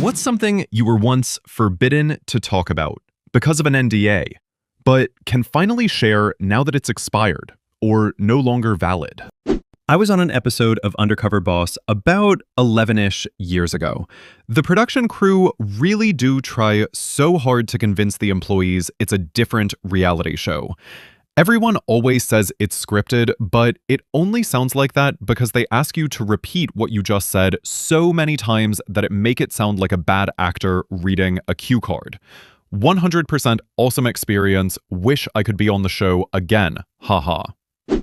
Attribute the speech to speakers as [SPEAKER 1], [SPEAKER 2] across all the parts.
[SPEAKER 1] What's something you were once forbidden to talk about because of an NDA, but can finally share now that it's expired or no longer valid? I was on an episode of Undercover Boss about 11-ish years ago. The production crew really do try so hard to convince the employees it's a different reality show. Everyone always says it's scripted, but it only sounds like that because they ask you to repeat what you just said so many times that it make it sound like a bad actor reading a cue card. 100% awesome experience, wish I could be on the show again, haha.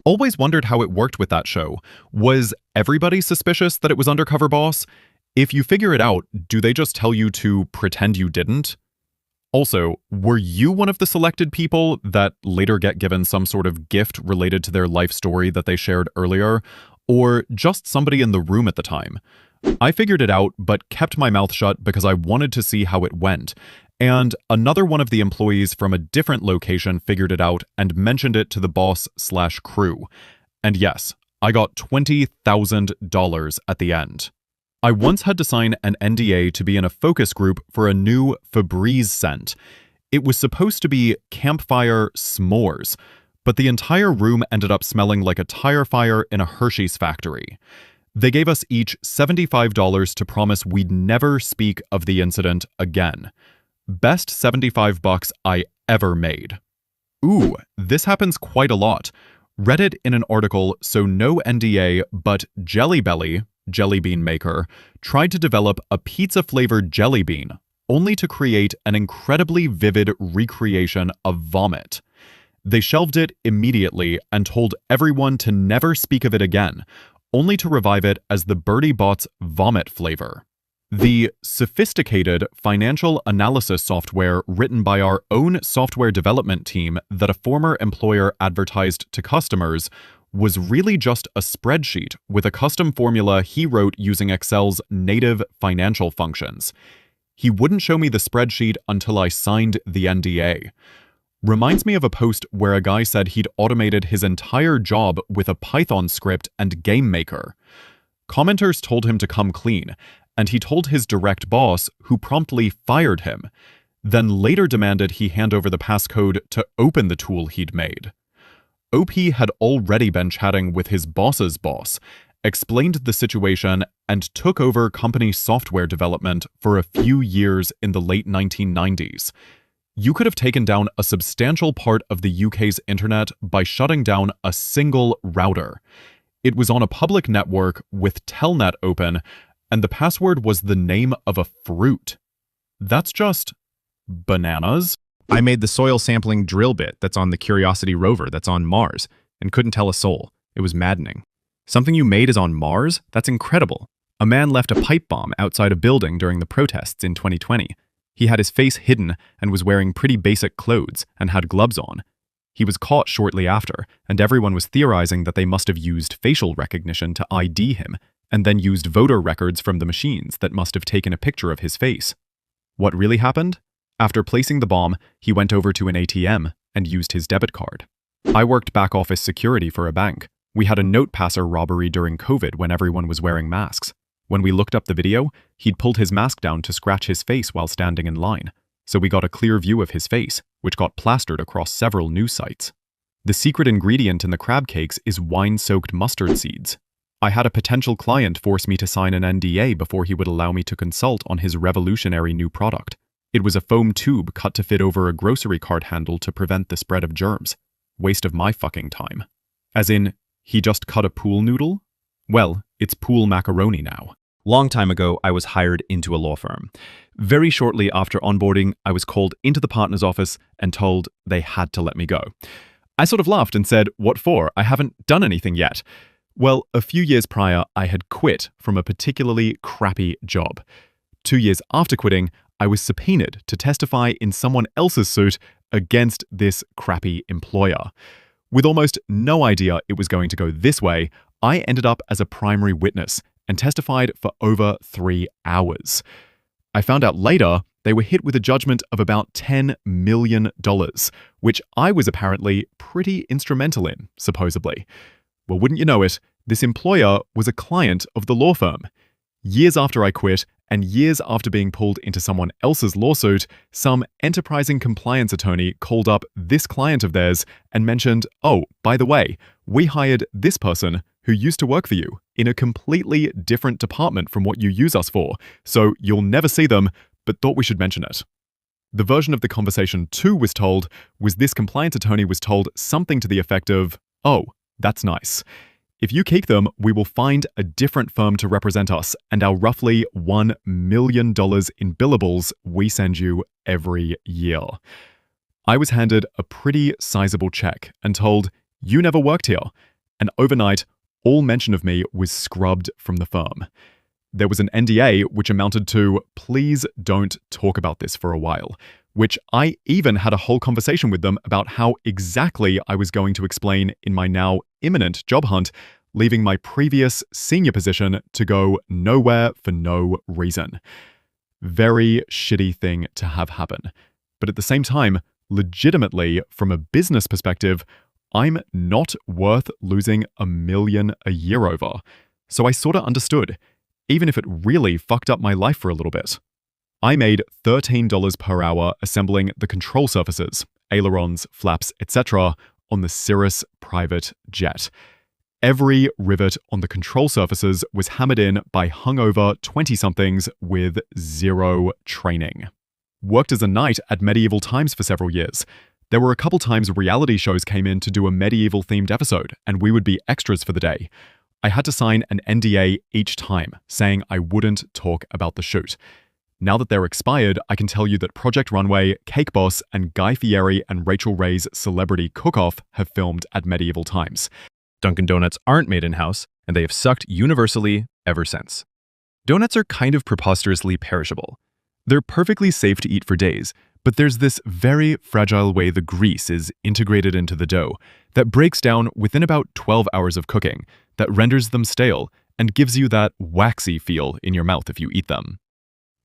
[SPEAKER 1] Always wondered how it worked with that show. Was everybody suspicious that it was Undercover Boss? If you figure it out, do they just tell you to pretend you didn't? Also, were you one of the selected people that later get given some sort of gift related to their life story that they shared earlier, or just somebody in the room at the time? I figured it out, but kept my mouth shut because I wanted to see how it went. And another one of the employees from a different location figured it out and mentioned it to the boss/crew. And yes, I got $20,000 at the end. I once had to sign an NDA to be in a focus group for a new Febreze scent. It was supposed to be campfire s'mores, but the entire room ended up smelling like a tire fire in a Hershey's factory. They gave us each $75 to promise we'd never speak of the incident again. Best $75 I ever made. Ooh, this happens quite a lot. Read it in an article, so no NDA, but Jelly Belly, jelly bean maker, tried to develop a pizza-flavored jelly bean, only to create an incredibly vivid recreation of vomit. They shelved it immediately and told everyone to never speak of it again, only to revive it as the Birdie Bot's vomit flavor. The sophisticated financial analysis software written by our own software development team that a former employer advertised to customers was really just a spreadsheet with a custom formula he wrote using Excel's native financial functions. He wouldn't show me the spreadsheet until I signed the NDA. Reminds me of a post where a guy said he'd automated his entire job with a Python script and game maker. Commenters told him to come clean, and he told his direct boss, who promptly fired him, then later demanded he hand over the passcode to open the tool he'd made. OP had already been chatting with his boss's boss, explained the situation, and took over company software development for a few years in the late 1990s. You could have taken down a substantial part of the UK's internet by shutting down a single router. It was on a public network with Telnet open, and the password was the name of a fruit. That's just bananas.
[SPEAKER 2] I made the soil sampling drill bit that's on the Curiosity rover that's on Mars, and couldn't tell a soul. It was maddening. Something you made is on Mars? That's incredible. A man left a pipe bomb outside a building during the protests in 2020. He had his face hidden and was wearing pretty basic clothes and had gloves on. He was caught shortly after, and everyone was theorizing that they must have used facial recognition to ID him, and then used voter records from the machines that must have taken a picture of his face. What really happened? After placing the bomb, he went over to an ATM and used his debit card. I worked back office security for a bank. We had a note passer robbery during COVID when everyone was wearing masks. When we looked up the video, he'd pulled his mask down to scratch his face while standing in line, so we got a clear view of his face, which got plastered across several news sites. The secret ingredient in the crab cakes is wine-soaked mustard seeds. I had a potential client force me to sign an NDA before he would allow me to consult on his revolutionary new product. It was a foam tube cut to fit over a grocery cart handle to prevent the spread of germs. Waste of my fucking time. As in, he just cut a pool noodle? Well, it's pool macaroni now.
[SPEAKER 3] Long time ago, I was hired into a law firm. Very shortly after onboarding, I was called into the partner's office and told they had to let me go. I sort of laughed and said, "What for? I haven't done anything yet." Well, a few years prior, I had quit from a particularly crappy job. 2 years after quitting, I was subpoenaed to testify in someone else's suit against this crappy employer. With almost no idea it was going to go this way, I ended up as a primary witness and testified for over 3 hours. I found out later they were hit with a judgment of about $10 million, which I was apparently pretty instrumental in, supposedly. Well, wouldn't you know it, this employer was a client of the law firm. Years after I quit, and years after being pulled into someone else's lawsuit, some enterprising compliance attorney called up this client of theirs and mentioned, "Oh, by the way, we hired this person who used to work for you in a completely different department from what you use us for, so you'll never see them, but thought we should mention it." The version of the conversation too was told was this compliance attorney was told something to the effect of, "Oh, that's nice. If you keep them, we will find a different firm to represent us and our roughly $1 million in billables we send you every year." I was handed a pretty sizable check and told, "You never worked here." And overnight, all mention of me was scrubbed from the firm. There was an NDA which amounted to, "Please don't talk about this for a while," which I even had a whole conversation with them about how exactly I was going to explain in my now imminent job hunt, leaving my previous senior position to go nowhere for no reason. Very shitty thing to have happen. But at the same time, legitimately, from a business perspective, I'm not worth losing $1 million a year over. So I sorta understood, even if it really fucked up my life for a little bit. I made $13 per hour assembling the control surfaces, ailerons, flaps, etc. on the Cirrus private jet. Every rivet on the control surfaces was hammered in by hungover 20-somethings with zero training. Worked as a knight at Medieval Times for several years. There were a couple times reality shows came in to do a medieval-themed episode, and we would be extras for the day. I had to sign an NDA each time, saying I wouldn't talk about the shoot. Now that they're expired, I can tell you that Project Runway, Cake Boss, and Guy Fieri and Rachel Ray's Celebrity Cook-Off have filmed at Medieval Times.
[SPEAKER 2] Dunkin' Donuts aren't made in-house, and they have sucked universally ever since. Donuts are kind of preposterously perishable. They're perfectly safe to eat for days, but there's this very fragile way the grease is integrated into the dough that breaks down within about 12 hours of cooking, that renders them stale and gives you that waxy feel in your mouth if you eat them.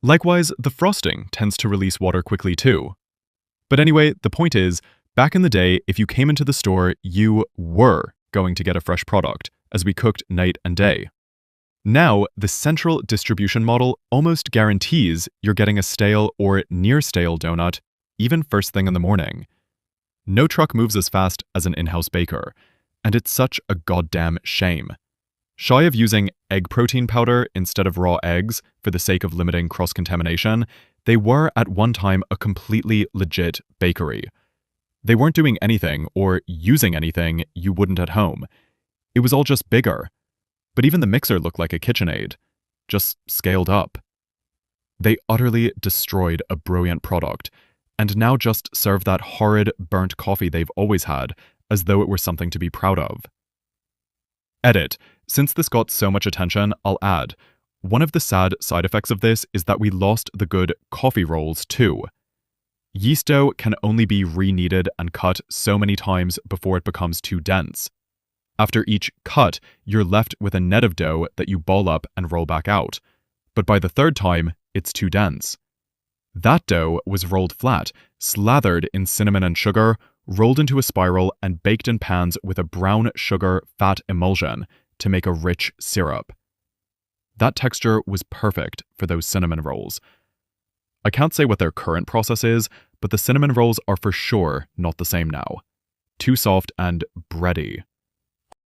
[SPEAKER 2] Likewise, the frosting tends to release water quickly too. But anyway, the point is, back in the day, if you came into the store, you were going to get a fresh product, as we cooked night and day. Now, the central distribution model almost guarantees you're getting a stale or near-stale donut, even first thing in the morning. No truck moves as fast as an in-house baker, and it's such a goddamn shame. Shy of using egg protein powder instead of raw eggs for the sake of limiting cross-contamination, they were at one time a completely legit bakery. They weren't doing anything or using anything you wouldn't at home. It was all just bigger. But even the mixer looked like a KitchenAid, just scaled up. They utterly destroyed a brilliant product, and now just serve that horrid, burnt coffee they've always had, as though it were something to be proud of. Edit. Since this got so much attention, I'll add, one of the sad side effects of this is that we lost the good coffee rolls too. Yeast dough can only be re-kneaded and cut so many times before it becomes too dense. After each cut, you're left with a net of dough that you ball up and roll back out. But by the third time, it's too dense. That dough was rolled flat, slathered in cinnamon and sugar, rolled into a spiral, and baked in pans with a brown sugar fat emulsion to make a rich syrup. That texture was perfect for those cinnamon rolls. I can't say what their current process is, but the cinnamon rolls are for sure not the same now. Too soft and bready.